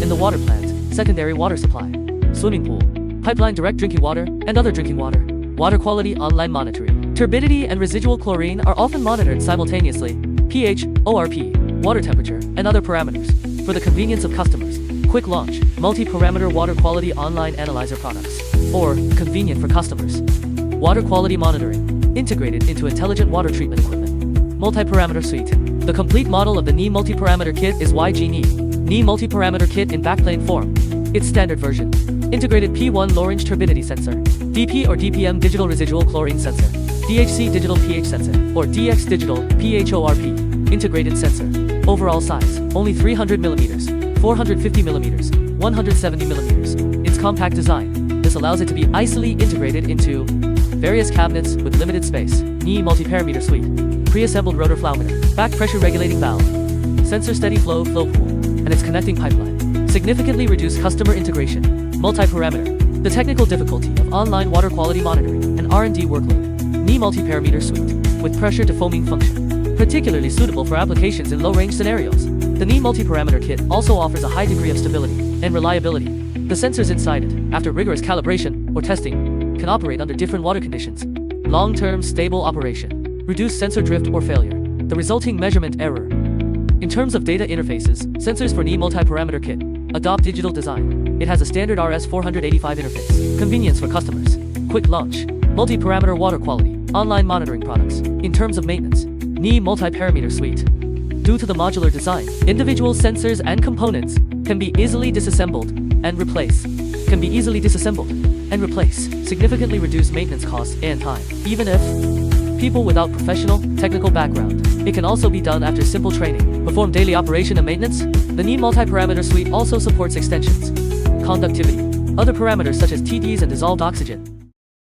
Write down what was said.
in the water plant, secondary water supply, swimming pool, pipeline direct drinking water, and other drinking water. Water quality online monitoring. Turbidity and residual chlorine are often monitored simultaneously, pH, ORP, water temperature, and other parameters. For the convenience of customers, quick launch, multi-parameter water quality online analyzer products. Or, convenient for customers. Water quality monitoring, integrated into intelligent water treatment equipment. Multi-parameter suite. The complete model of the NI multi-parameter kit is YG-NI multi-parameter kit in backplane form. Its standard version. Integrated P1 low-range turbidity sensor, DP or DPM digital residual chlorine sensor, DHC digital pH sensor, or DX digital pH-ORP, integrated sensor. Overall size, only 300 mm, 450 mm, 170 mm. Its compact design. This allows it to be easily integrated into various cabinets with limited space. NI multi-parameter suite. Pre-assembled rotor flow meter, back pressure regulating valve, sensor steady flow pool, and its connecting pipeline. Significantly reduce customer integration. Multi-parameter. The technical difficulty of online water quality monitoring and R&D workload. NI multi-parameter suite, with pressure to foaming function. Particularly suitable for applications in low-range scenarios. The NI multi-parameter kit also offers a high degree of stability and reliability. The sensors inside it, after rigorous calibration or testing, can operate under different water conditions. Long-term stable operation. Reduce sensor drift or failure. The resulting measurement error. In terms of data interfaces, sensors for NI multi-parameter kit adopt digital design. It has a standard RS-485 interface. Convenience for customers. Quick launch. Multi-parameter water quality. Online monitoring products. In terms of maintenance, NI multi-parameter suite. Due to the modular design, individual sensors and components can be easily disassembled and replaced. Significantly reduce maintenance costs and time. Even if people without professional, technical background. It can also be done after simple training. Perform daily operation and maintenance. The NI multi-parameter suite also supports extensions, conductivity, other parameters such as TDs and dissolved oxygen.